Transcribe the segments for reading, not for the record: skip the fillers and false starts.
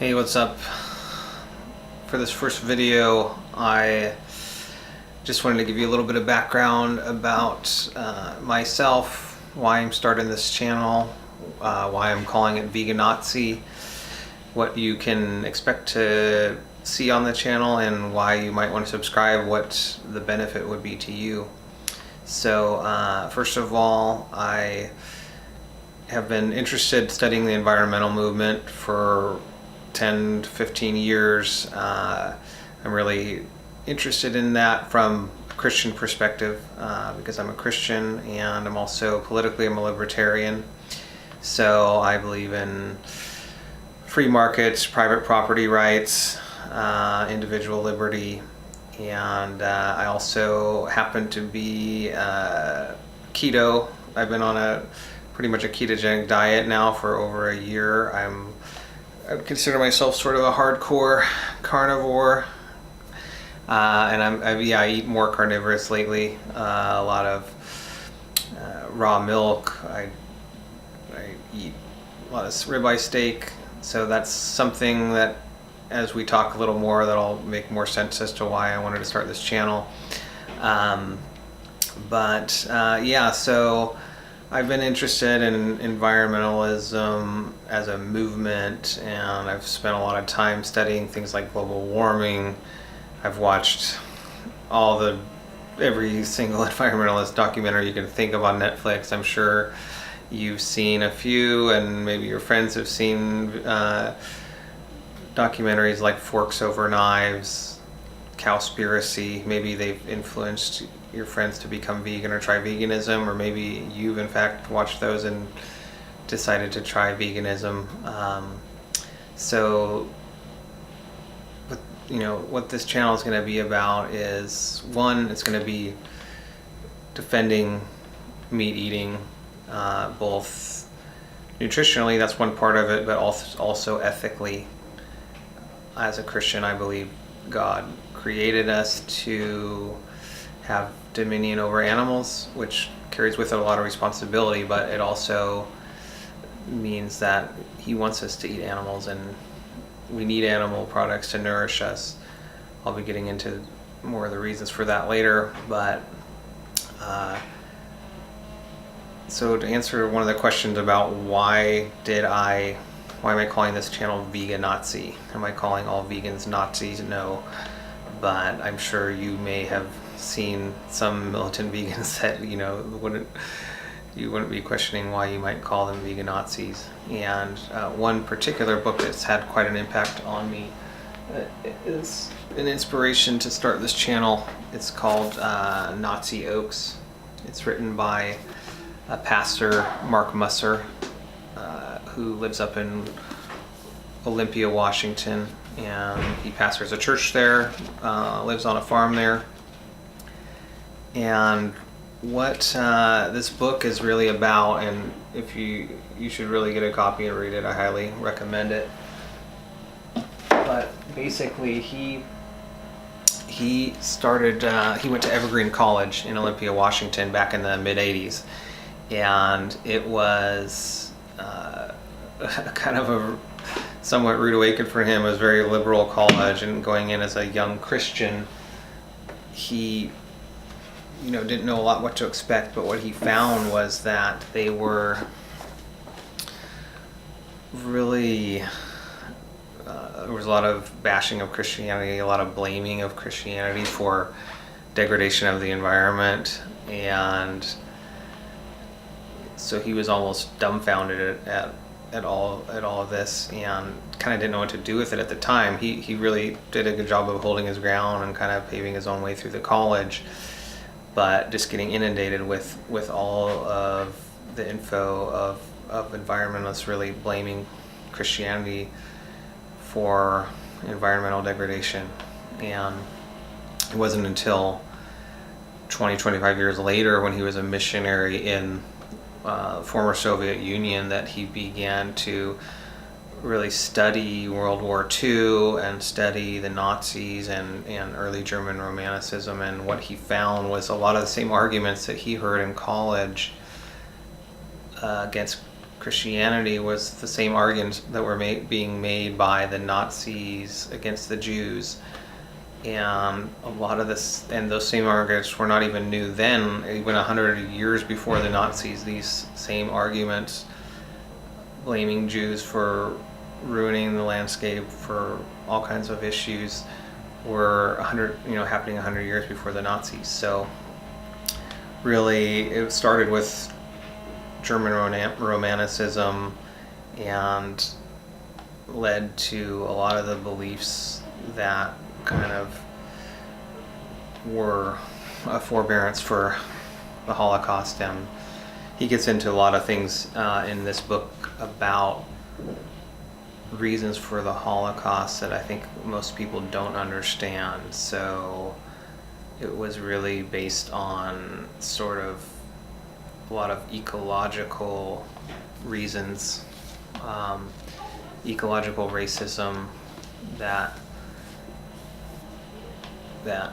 Hey, what's up? For this first video, I just wanted to give you a little bit of background about myself, why I'm starting this channel, why I'm calling it VEGANAZI, what you can expect to see on the channel, and why you might want to subscribe, what the benefit would be to you. So first of all, I have been interested studying the environmental movement for 10 to 15 years. I'm really interested in that from a Christian perspective because I'm a Christian, and I'm also politically I'm a libertarian. So I believe in free markets, private property rights, individual liberty, and I also happen to be keto. I've been on pretty much a ketogenic diet now for over a year. I would consider myself sort of a hardcore carnivore, and I eat more carnivorous lately. A lot of raw milk. I eat a lot of ribeye steak. So that's something that, as we talk a little more, that'll make more sense as to why I wanted to start this channel. So I've been interested in environmentalism as a movement, and I've spent a lot of time studying things like global warming. I've watched every single environmentalist documentary you can think of on Netflix. I'm sure you've seen a few, and maybe your friends have seen documentaries like Forks Over Knives, Cowspiracy. Maybe they've influenced your friends to become vegan or try veganism, or maybe you've in fact watched those and decided to try veganism. So what this channel is going to be about is, one, it's going to be defending meat eating, both nutritionally, that's one part of it, but also ethically. As a Christian, I believe God created us to have dominion over animals, which carries with it a lot of responsibility, but it also means that He wants us to eat animals, and we need animal products to nourish us. I'll be getting into more of the reasons for that later, but so to answer one of the questions about why am I calling this channel VEGANAZI? Am I calling all vegans Nazis? No, but I'm sure you may have seen some militant vegans that you wouldn't be questioning why you might call them VEGANAZIs. And one particular book that's had quite an impact on me is an inspiration to start this channel. It's called Nazi Oaks. It's written by a pastor, Mark Musser, who lives up in Olympia, Washington, and he pastors a church there, lives on a farm there. And what this book is really about, and if you should really get a copy and read it, I highly recommend it. But basically, he went to Evergreen College in Olympia, Washington back in the mid-'80s, and it was kind of a somewhat rude awakening for him. It was a very liberal college, and going in as a young Christian, he didn't know a lot what to expect, but what he found was that they were really there was a lot of bashing of Christianity, a lot of blaming of Christianity for degradation of the environment, and so he was almost dumbfounded at all of this, and kind of didn't know what to do with it at the time. He really did a good job of holding his ground and kind of paving his own way through the college, but just getting inundated with all of the info of environmentalists really blaming Christianity for environmental degradation. And it wasn't until 25 years later, when he was a missionary in former Soviet Union, that he began to really study World War II and study the Nazis and early German Romanticism. And what he found was a lot of the same arguments that he heard in college against Christianity was the same arguments that were being made by the Nazis against the Jews. And a lot of this, and those same arguments were not even new then. Even 100 years before the Nazis, these same arguments blaming Jews for ruining the landscape, for all kinds of issues, were happening 100 years before the Nazis. So really, it started with German Romanticism and led to a lot of the beliefs that kind of were a forbearance for the Holocaust. And he gets into a lot of things in this book about reasons for the Holocaust that I think most people don't understand. So it was really based on sort of a lot of ecological reasons, ecological racism that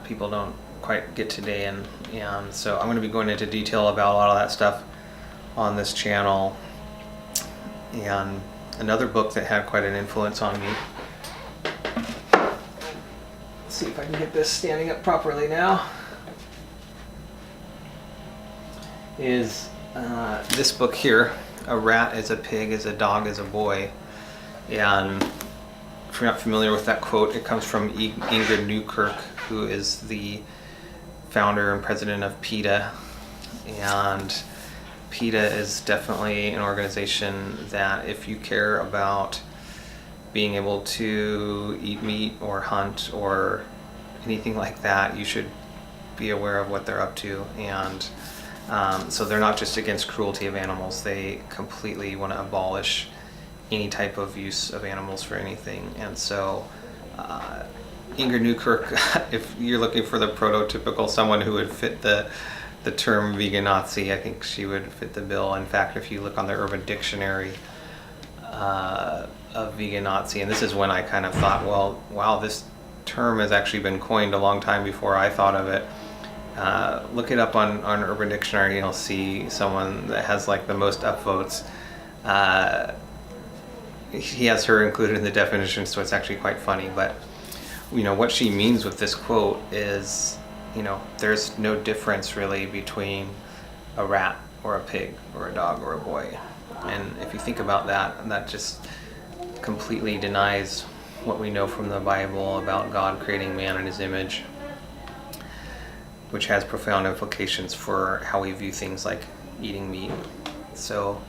people don't quite get today, and so I'm going to be going into detail about a lot of that stuff on this channel. And another book that had quite an influence on me, let's see if I can get this standing up properly now, is this book here, A Rat is a Pig, is a Dog is a Boy. And if you're not familiar with that quote, it comes from Inga Newkirk, who is the founder and president of PETA. And PETA is definitely an organization that if you care about being able to eat meat or hunt or anything like that, you should be aware of what they're up to. And so they're not just against cruelty of animals, they completely want to abolish any type of use of animals for anything. And so Inga Newkirk, if you're looking for the prototypical someone who would fit the term VEGANAZI, I think she would fit the bill. In fact, if you look on the Urban Dictionary of VEGANAZI, and this is when I kind of thought, well, wow, this term has actually been coined a long time before I thought of it. Look it up on Urban Dictionary, and you'll see someone that has like the most upvotes. He has her included in the definition, so it's actually quite funny. But what she means with this quote is, there's no difference really between a rat or a pig or a dog or a boy. And if you think about that, that just completely denies what we know from the Bible about God creating man in his image, which has profound implications for how we view things like eating meat. So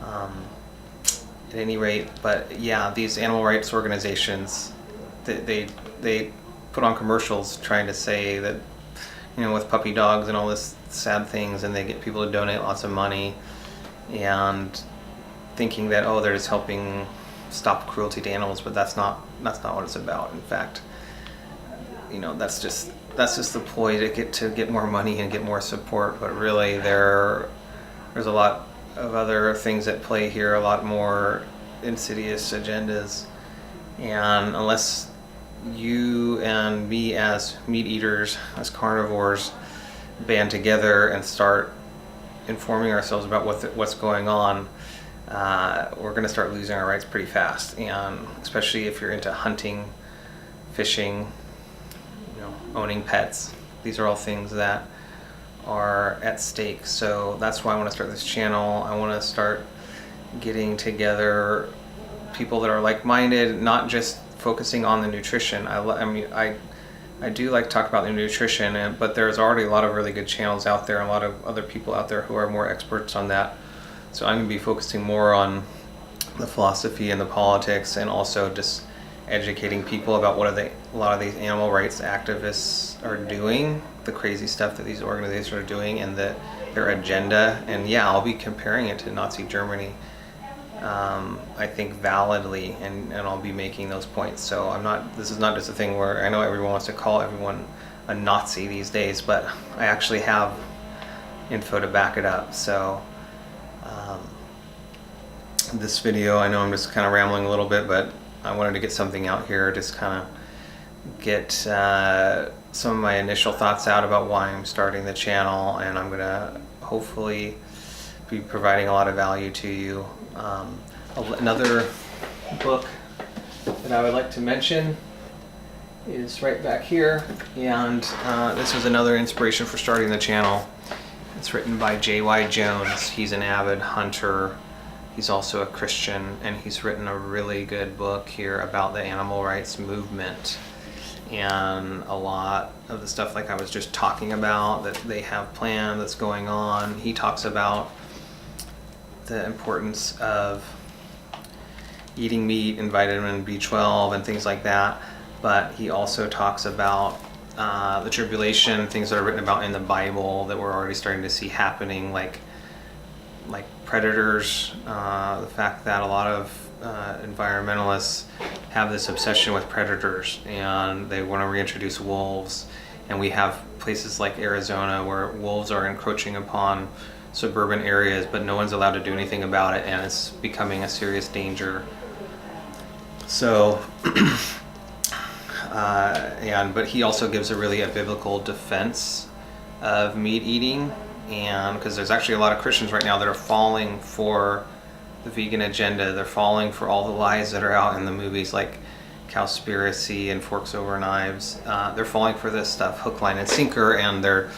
at any rate, but yeah, these animal rights organizations, they put on commercials trying to say that, with puppy dogs and all this sad things, and they get people to donate lots of money and thinking that, they're just helping stop cruelty to animals, but that's not what it's about. In fact, that's just the ploy to get more money and get more support. But really, there's a lot of other things at play here, a lot more insidious agendas. And unless you and me as meat eaters, as carnivores, band together and start informing ourselves about what's going on, we're going to start losing our rights pretty fast. And especially if you're into hunting, fishing, owning pets, these are all things that are at stake. So that's why I want to start this channel. I want to start getting together people that are like-minded, not just focusing on the nutrition. I do like to talk about the nutrition, but there's already a lot of really good channels out there, and a lot of other people out there who are more experts on that. So I'm going to be focusing more on the philosophy and the politics, and also just educating people about what a lot of these animal rights activists are doing, the crazy stuff that these organizations are doing, and their agenda. And yeah, I'll be comparing it to Nazi Germany, I think validly, and I'll be making those points. So this is not just a thing where I know everyone wants to call everyone a Nazi these days, but I actually have info to back it up. So this video, I know I'm just kind of rambling a little bit, but I wanted to get something out here, just kind of get some of my initial thoughts out about why I'm starting the channel. And I'm gonna hopefully be providing a lot of value to you. Another book that I would like to mention is right back here, and this was another inspiration for starting the channel. It's written by J.Y. Jones. He's an avid hunter. He's also a Christian, and he's written a really good book here about the animal rights movement. And a lot of the stuff like I was just talking about that they have planned that's going on, he talks about the importance of eating meat and vitamin B12 and things like that. But he also talks about the tribulation, things that are written about in the Bible that we're already starting to see happening, like predators, the fact that a lot of environmentalists have this obsession with predators and they want to reintroduce wolves, and we have places like Arizona where wolves are encroaching upon suburban areas, but no one's allowed to do anything about it, and it's becoming a serious danger. So but he also gives a biblical defense of meat eating, and because there's actually a lot of Christians right now that are falling for the vegan agenda. They're falling for all the lies that are out in the movies like Cowspiracy and Forks Over Knives. They're falling for this stuff hook, line, and sinker, and they're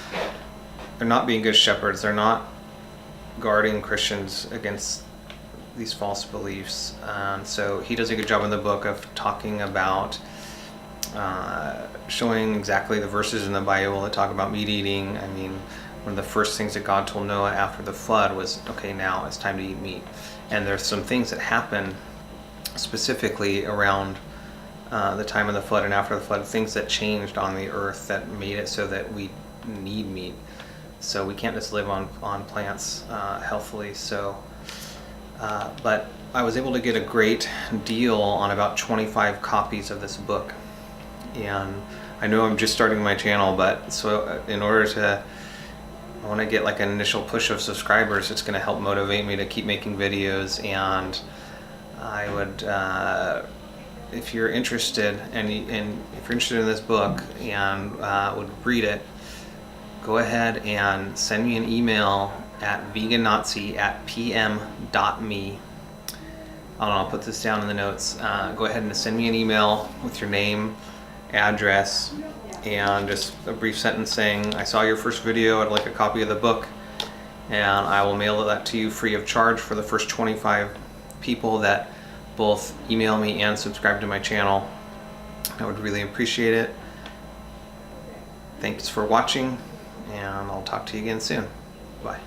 not being good shepherds. They're not guarding Christians against these false beliefs. So he does a good job in the book of talking about showing exactly the verses in the Bible that talk about meat eating. I mean, one of the first things that God told Noah after the flood was, okay, now it's time to eat meat. And there's some things that happen specifically around the time of the flood and after the flood, things that changed on the earth that made it so that we need meat. So we can't just live on plants healthily. So, but I was able to get a great deal on about 25 copies of this book. And I know I'm just starting my channel, but so in order to, I want to get like an initial push of subscribers. It's going to help motivate me to keep making videos. And I would, if you're interested, and if you're interested in this book and would read it, go ahead and send me an email at VEGANAZI@pm.me. I'll put this down in the notes. Go ahead and send me an email with your name, address, and just a brief sentence saying, I saw your first video, I'd like a copy of the book, and I will mail that to you free of charge for the first 25 people that both email me and subscribe to my channel. I would really appreciate it. Thanks for watching, and I'll talk to you again soon. Bye.